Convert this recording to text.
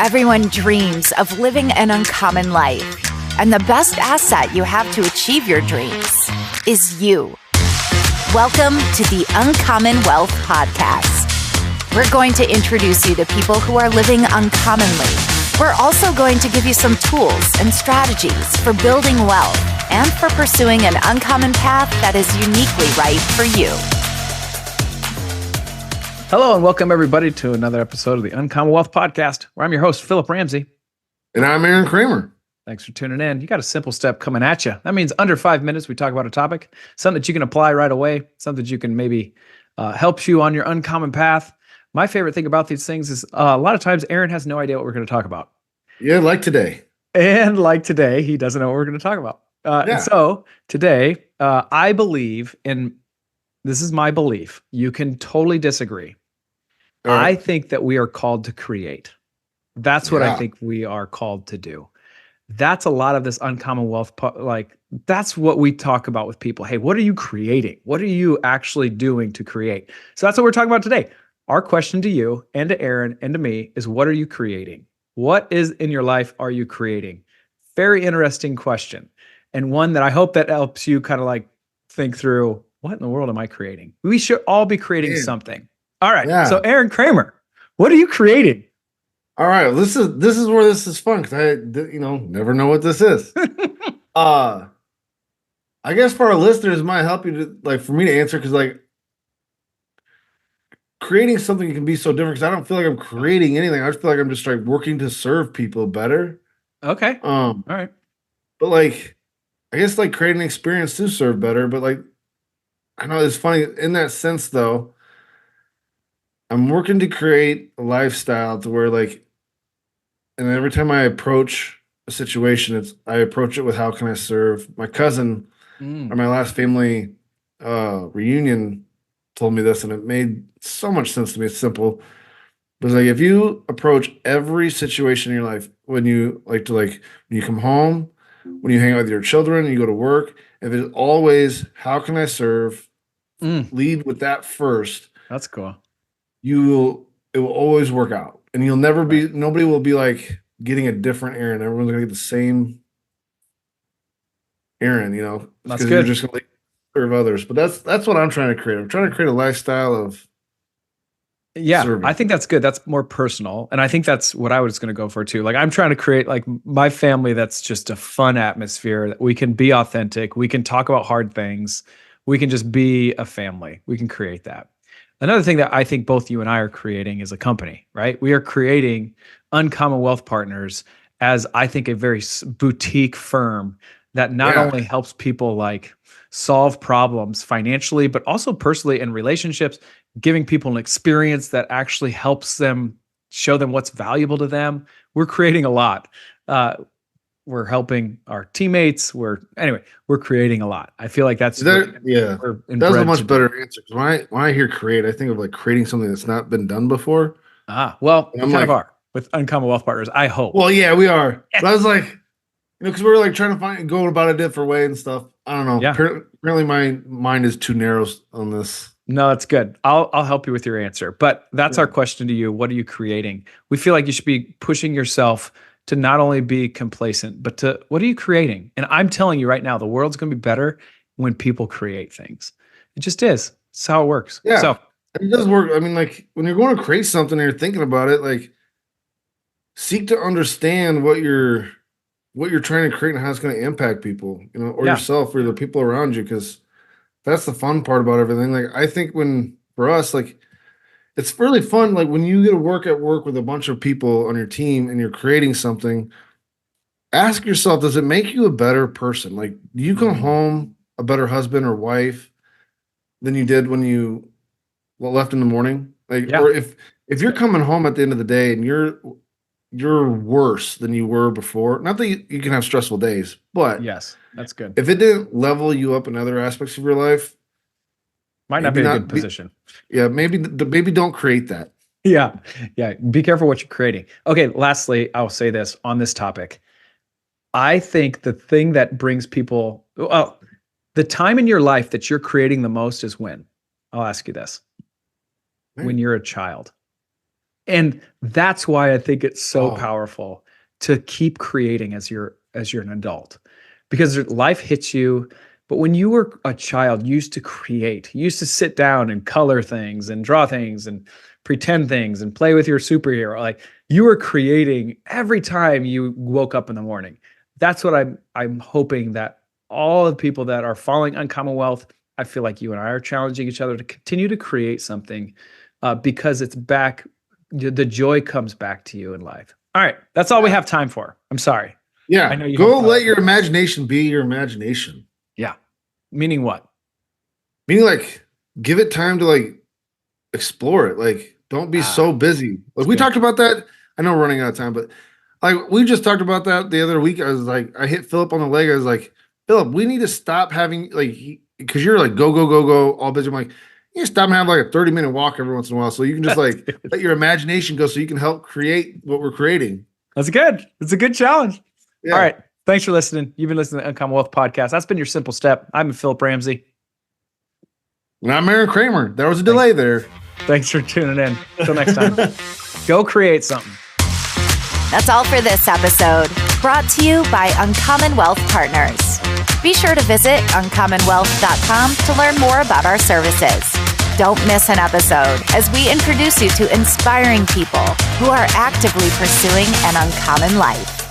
Everyone dreams of living an uncommon life, and the best asset you have to achieve your dreams is you. Welcome to the Uncommon Wealth Podcast. We're going to introduce you to people who are living uncommonly. We're also going to give you some tools and strategies for building wealth and for pursuing an uncommon path that is uniquely right for you. Hello and welcome everybody to another episode of the Uncommon Wealth Podcast, where I'm your host, Philip Ramsey. And I'm Aaron Kramer. Thanks for tuning in. You got a simple step coming at you. That means under 5 minutes, we talk about a topic, something that you can apply right away, something that you can maybe helps you on your uncommon path. My favorite thing about these things is a lot of times Aaron has no idea what we're going to talk about. Yeah, like today. And like today, he doesn't know what we're going to talk about. And so today, I believe in, this is my belief. You can totally disagree. I think that we are called to create. That's what I think we are called to do. That's a lot of this uncommon wealth. That's what we talk about with people. Hey, what are you creating? What are you actually doing to create? So that's what we're talking about today. Our question to you and to Aaron and to me is, what are you creating? What is in your life are you creating? Very interesting question. And one that I hope that helps you kind of like think through, what in the world am I creating? We should all be creating something. All right. Yeah. So Aaron Kramer, what are you creating? All right. This is where this is fun because I never know what this is. I guess for our listeners, it might help you to for me to answer because creating something can be so different because I don't feel like I'm creating anything. I just feel like I'm just working to serve people better. Okay. All right. But I guess creating an experience to serve better. But I know it's funny in that sense though. I'm working to create a lifestyle to where and every time I approach a situation, I approach it with how can I serve. My cousin or my last family reunion told me this, and it made so much sense to me. It's simple. But it's if you approach every situation in your life, when you when you come home, when you hang out with your children, you go to work, if it's always how can I serve, lead with that first. That's cool. It will always work out, and you'll never be. Nobody will be getting a different Aaron. Everyone's gonna get the same Aaron. That's good. You're just gonna serve others. But that's what I'm trying to create. I'm trying to create a lifestyle of. Yeah, serving. I think that's good. That's more personal, and I think that's what I was going to go for too. I'm trying to create my family. That's just a fun atmosphere that we can be authentic. We can talk about hard things. We can just be a family. We can create that. Another thing that I think both you and I are creating is a company, right? We are creating Uncommon Wealth Partners as I think a very boutique firm that not only helps people solve problems financially, but also personally in relationships, giving people an experience that actually helps them, show them what's valuable to them. We're creating a lot. We're helping our teammates. We're creating a lot. I feel like that's that's a much better answer. Because when I hear create, I think of creating something that's not been done before. Well, we kind of are with Uncommon Wealth Partners. I hope. Well, yeah, we are. But I was because we were trying to go about a different way and stuff. I don't know. Yeah. Apparently, my mind is too narrow on this. No, that's good. I'll help you with your answer. But that's our question to you. What are you creating? We feel like you should be pushing yourself to not only be complacent, but to what are you creating? And I'm telling you right now, the world's going to be better when people create things. It just is. It's how it works. Yeah. So it does work. I mean, when you're going to create something and you're thinking about it, seek to understand what you're trying to create and how it's going to impact people, or yourself or the people around you. Because that's the fun part about everything. I think for us, it's really fun. When you get to work with a bunch of people on your team and you're creating something, ask yourself, does it make you a better person? Do you come home a better husband or wife than you did when you left in the morning? Or if you're coming home at the end of the day and you're worse than you were before, not that you can have stressful days, but yes, that's good. If it didn't level you up in other aspects of your life, might not be a good position. Maybe don't create that. Yeah. Be careful what you're creating. Okay. Lastly, I'll say this on this topic. I think the thing that brings people, the time in your life that you're creating the most is when? I'll ask you this. When you're a child. And that's why I think it's so powerful to keep creating as you're an adult, because life hits you. But when you were a child, you used to create, you used to sit down and color things and draw things and pretend things and play with your superhero. Like, you were creating every time you woke up in the morning. That's what I'm hoping that all the people that are following Uncommon Wealth, I feel like you and I are challenging each other to continue to create something because it's back. The joy comes back to you in life. All right. That's all we have time for. I'm sorry. Yeah. I know go let your imagination be your imagination. Yeah. Meaning what? Meaning, like, give it time to, like, explore it. Like, don't be so busy. Like, we talked about that. I know we're running out of time, but like, we just talked about that the other week. I was like, I hit Philip on the leg. I was like, Philip, we need to stop having, like, because you're like, go, all busy. I'm like, you stop and have like a 30-minute walk every once in a while, so you can just like let your imagination go, so you can help create what we're creating. That's good. It's a good challenge. Yeah. All right. Thanks for listening. You've been listening to the Uncommon Wealth Podcast. That's been your simple step. I'm Philip Ramsey. And I'm Aaron Kramer. There was a delay there. Thanks for tuning in. Until next time. Go create something. That's all for this episode. Brought to you by Uncommon Wealth Partners. Be sure to visit uncommonwealth.com to learn more about our services. Don't miss an episode as we introduce you to inspiring people who are actively pursuing an uncommon life.